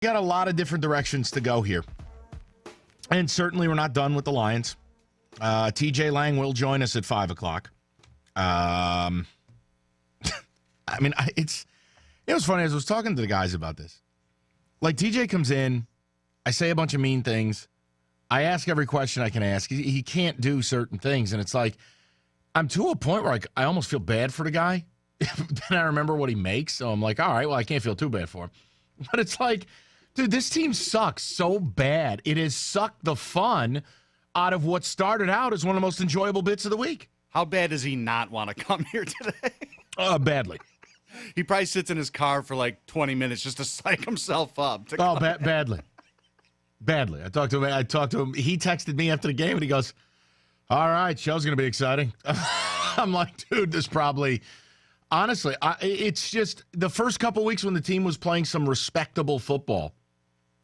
got a lot of different directions to go here. And certainly we're not done with the Lions. TJ Lang will join us at 5 o'clock. I mean, it was funny. I was talking to the guys about this. Like, TJ comes in, I say a bunch of mean things. I ask every question I can ask. He can't do certain things. And it's like, I'm to a point where I almost feel bad for the guy. Then I remember what he makes. So I'm like, all right, well, I can't feel too bad for him. But it's like, dude, this team sucks so bad. It has sucked the fun out of what started out as one of the most enjoyable bits of the week. How bad does he not want to come here today? Badly. He probably sits in his car for like 20 minutes just to psych himself up. Badly. Badly. I talked to him. He texted me after the game, and he goes, all right, show's going to be exciting. I'm like, dude, this probably – honestly, it's just the first couple weeks when the team was playing some respectable football,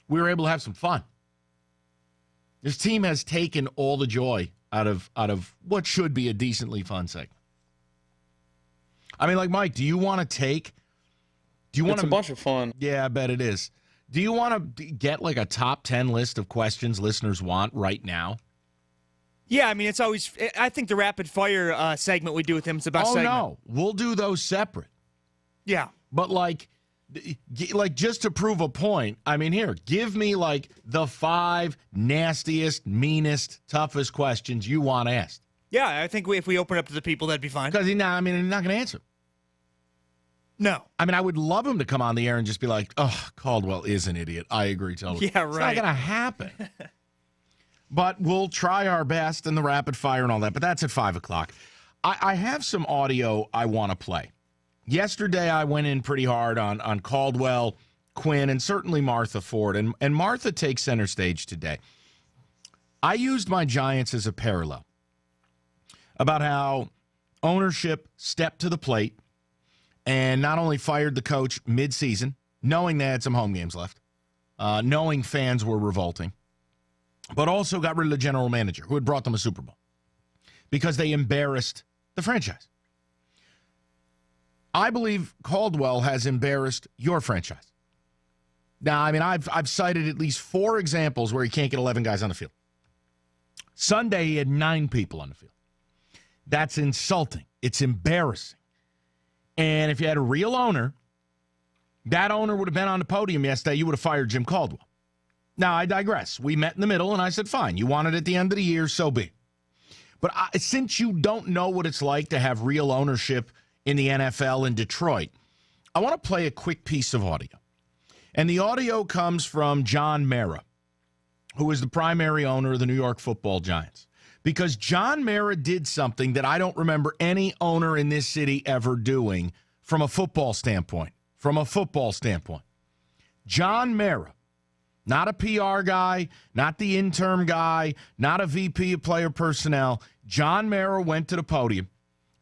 we were able to have some fun. This team has taken all the joy out of what should be a decently fun segment. I mean, like, Mike, do you want to It's a bunch of fun. Yeah, I bet it is. Do you want to get like a top 10 list of questions listeners want right now? Yeah, I mean, it's always – I think the rapid-fire segment we do with him is the best segment. Oh, no. We'll do those separate. Yeah. But, like just to prove a point, I mean, here, give me, like, the 5 nastiest, meanest, toughest questions you want asked. Yeah, I think if we open up to the people, that'd be fine. Because, he's not going to answer. No. I mean, I would love him to come on the air and just be like, oh, Caldwell is an idiot. I agree totally. Yeah, right. It's not going to happen. But we'll try our best in the rapid fire and all that. But that's at 5 o'clock. I have some audio I want to play. Yesterday, I went in pretty hard on Caldwell, Quinn, and certainly Martha Ford. And Martha takes center stage today. I used my Giants as a parallel about how ownership stepped to the plate and not only fired the coach midseason, knowing they had some home games left, knowing fans were revolting, but also got rid of the general manager who had brought them a Super Bowl because they embarrassed the franchise. I believe Caldwell has embarrassed your franchise. Now, I mean, I've cited at least 4 examples where he can't get 11 guys on the field. Sunday, he had 9 people on the field. That's insulting. It's embarrassing. And if you had a real owner, that owner would have been on the podium yesterday. You would have fired Jim Caldwell. Now, I digress. We met in the middle, and I said, fine. You want it at the end of the year, so be it. But since you don't know what it's like to have real ownership in the NFL in Detroit, I want to play a quick piece of audio. And the audio comes from John Mara, who is the primary owner of the New York Football Giants. Because John Mara did something that I don't remember any owner in this city ever doing from a football standpoint. John Mara, not a PR guy, not the interim guy, not a VP of player personnel. John Mara went to the podium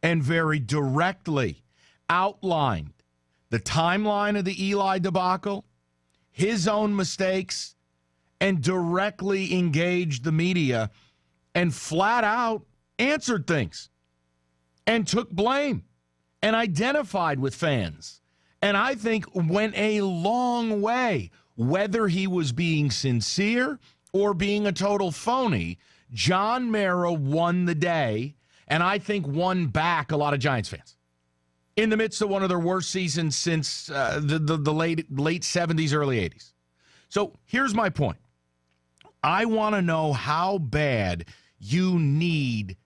and very directly outlined the timeline of the Eli debacle, his own mistakes, and directly engaged the media and flat out answered things and took blame and identified with fans. And I think went a long way. Whether he was being sincere or being a total phony, John Mara won the day, and I think won back a lot of Giants fans. In the midst of one of their worst seasons since the late 70s, early 80s. So here's my point. I want to know how bad you need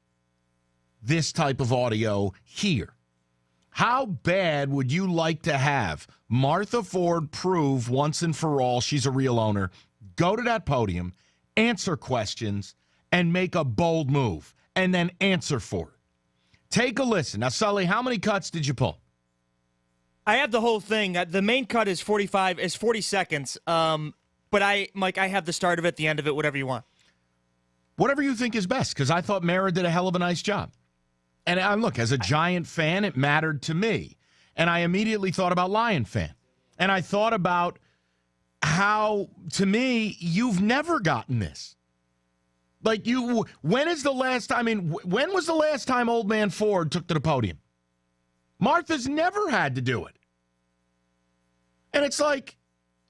this type of audio here. How bad would you like to have Martha Ford prove once and for all she's a real owner, go to that podium, answer questions, and make a bold move, and then answer for it? Take a listen. Now, Sully, how many cuts did you pull? I have the whole thing. The main cut is 40 seconds. But Mike, I have the start of it, the end of it, whatever you want. Whatever you think is best, because I thought Mara did a hell of a nice job. And look, as a Giant fan, it mattered to me. And I immediately thought about Lion fan. And I thought about how, to me, you've never gotten this. Like, when is the last time, when was the last time Old Man Ford took to the podium? Martha's never had to do it. And it's like,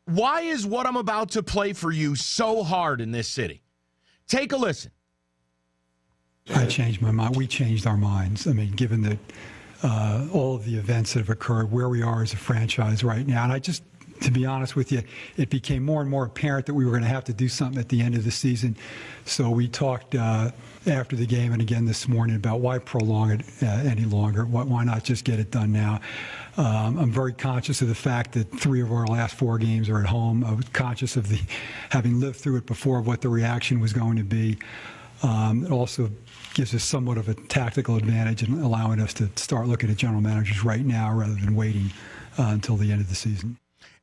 Why is what I'm about to play for you so hard in this city? Take a listen. I changed my mind. We changed our minds. I mean, given that all of the events that have occurred, where we are as a franchise right now, and to be honest with you, it became more and more apparent that we were going to have to do something at the end of the season. So we talked after the game and again this morning about why prolong it any longer. Why not just get it done now? I'm very conscious of the fact that 3 of our last 4 games are at home. I was conscious of having lived through it before, of what the reaction was going to be. It also gives us somewhat of a tactical advantage in allowing us to start looking at general managers right now rather than waiting until the end of the season.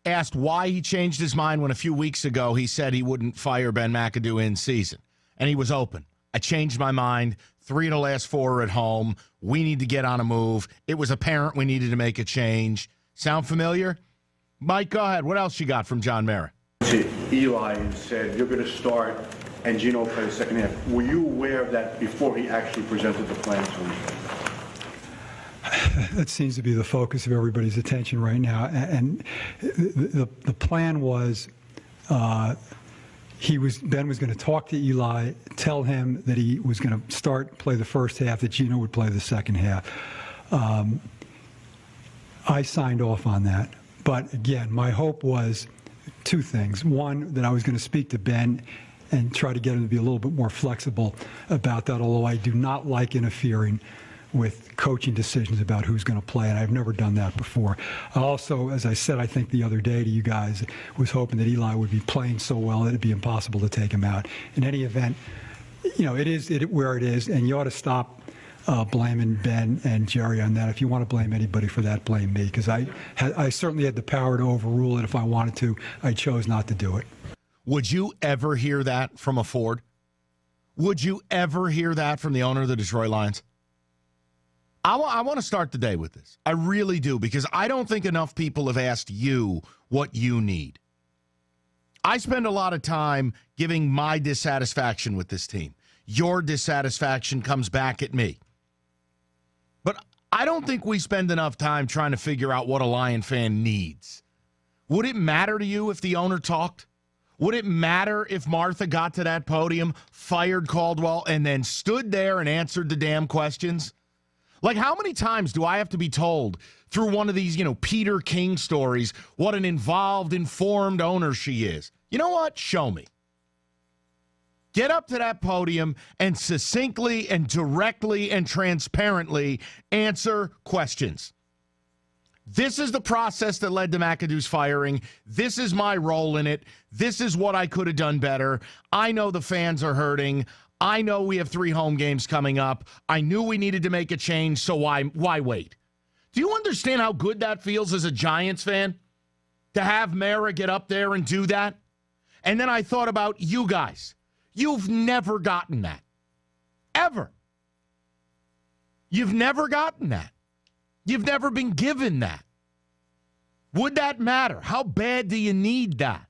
Asked why he changed his mind when a few weeks ago he said he wouldn't fire Ben McAdoo in season. And he was open. I changed my mind. 3 of the last 4 are at home. We need to get on a move. It was apparent we needed to make a change. Sound familiar? Mike, go ahead. What else you got from John Mara? Eli and said, you're going to start and Gino play the second half. Were you aware of that before he actually presented the plan to him? That seems to be the focus of everybody's attention right now. And the plan was Ben was going to talk to Eli, tell him that he was going to play the first half, that Gino would play the second half. I signed off on that. But again, my hope was 2 things. One, that I was going to speak to Ben and try to get him to be a little bit more flexible about that, although I do not like interfering with coaching decisions about who's going to play, and I've never done that before. Also, as I said, I think the other day to you guys, was hoping that Eli would be playing so well that it'd be impossible to take him out. In any event, it is where it is, and you ought to stop blaming Ben and Jerry on that. If you want to blame anybody for that, blame me, because I certainly had the power to overrule it if I wanted to. I chose not to do it. Would you ever hear that from a Ford? Would you ever hear that from the owner of the Detroit Lions? I want to start the day with this. I really do, because I don't think enough people have asked you what you need. I spend a lot of time giving my dissatisfaction with this team. Your dissatisfaction comes back at me. But I don't think we spend enough time trying to figure out what a Lion fan needs. Would it matter to you if the owner talked? Would it matter if Martha got to that podium, fired Caldwell, and then stood there and answered the damn questions? Like, how many times do I have to be told through one of these, Peter King stories, what an involved, informed owner she is? You know what? Show me. Get up to that podium and succinctly and directly and transparently answer questions. This is the process that led to McAdoo's firing. This is my role in it. This is what I could have done better. I know the fans are hurting. I know we have 3 home games coming up. I knew we needed to make a change, so why wait? Do you understand how good that feels as a Giants fan? To have Mara get up there and do that? And then I thought about you guys. You've never gotten that. Ever. You've never gotten that. You've never been given that. Would that matter? How bad do you need that?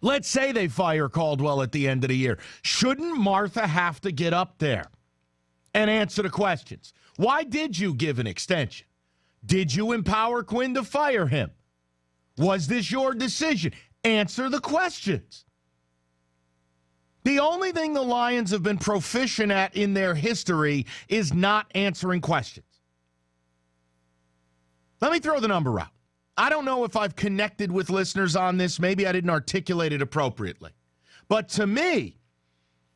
Let's say they fire Caldwell at the end of the year. Shouldn't Martha have to get up there and answer the questions? Why did you give an extension? Did you empower Quinn to fire him? Was this your decision? Answer the questions. The only thing the Lions have been proficient at in their history is not answering questions. Let me throw the number out. I don't know if I've connected with listeners on this. Maybe I didn't articulate it appropriately. But to me,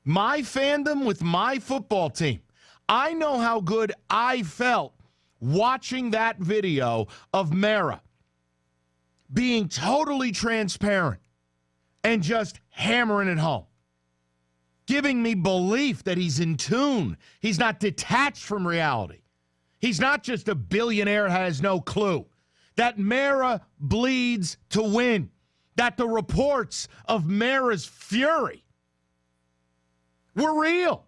my fandom with my football team, I know how good I felt watching that video of Mara being totally transparent and just hammering it home, giving me belief that he's in tune. He's not detached from reality. He's not just a billionaire who has no clue. That Mara bleeds to win. That the reports of Mara's fury were real.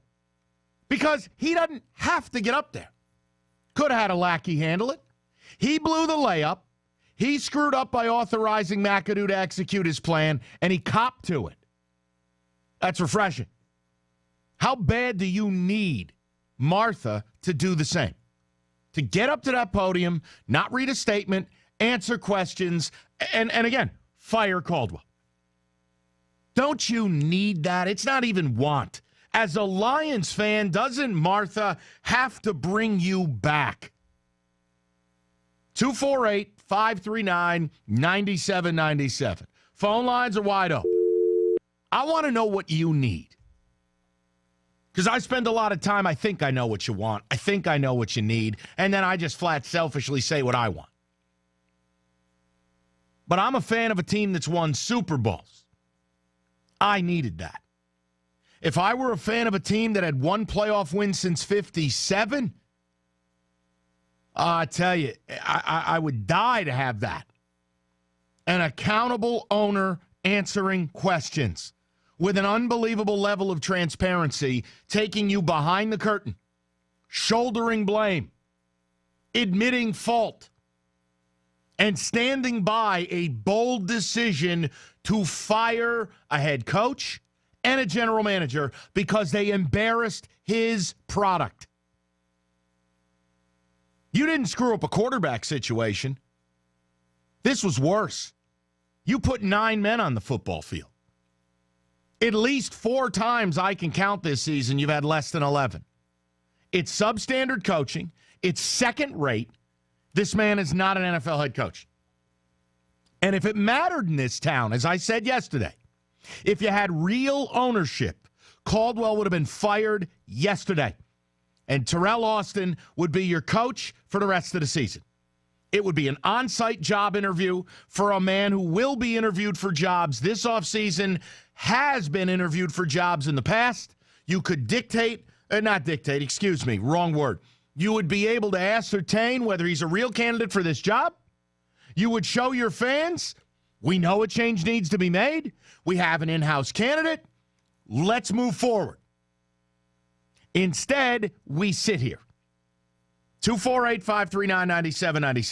Because he doesn't have to get up there. Could have had a lackey handle it. He blew the layup. He screwed up by authorizing McAdoo to execute his plan, and he copped to it. That's refreshing. How bad do you need Martha to do the same? To get up to that podium, not read a statement, answer questions, and again, fire Caldwell. Don't you need that? It's not even want. As a Lions fan, doesn't Martha have to bring you back? 248-539-9797. Phone lines are wide open. I want to know what you need. Because I spend a lot of time, I think I know what you want. I think I know what you need. And then I just flat selfishly say what I want. But I'm a fan of a team that's won Super Bowls. I needed that. If I were a fan of a team that had one playoff win since 57, I tell you, I would die to have that. An accountable owner answering questions with an unbelievable level of transparency, taking you behind the curtain, shouldering blame, admitting fault, and standing by a bold decision to fire a head coach and a general manager because they embarrassed his product. You didn't screw up a quarterback situation. This was worse. You put 9 men on the football field. At least 4 times I can count this season, you've had less than 11. It's substandard coaching. It's second rate. This man is not an NFL head coach. And if it mattered in this town, as I said yesterday, if you had real ownership, Caldwell would have been fired yesterday. And Terrell Austin would be your coach for the rest of the season. It would be an on-site job interview for a man who will be interviewed for jobs this offseason, has been interviewed for jobs in the past. You could wrong word. You would be able to ascertain whether he's a real candidate for this job. You would show your fans, we know a change needs to be made. We have an in-house candidate. Let's move forward. Instead, we sit here. 248-539-9797.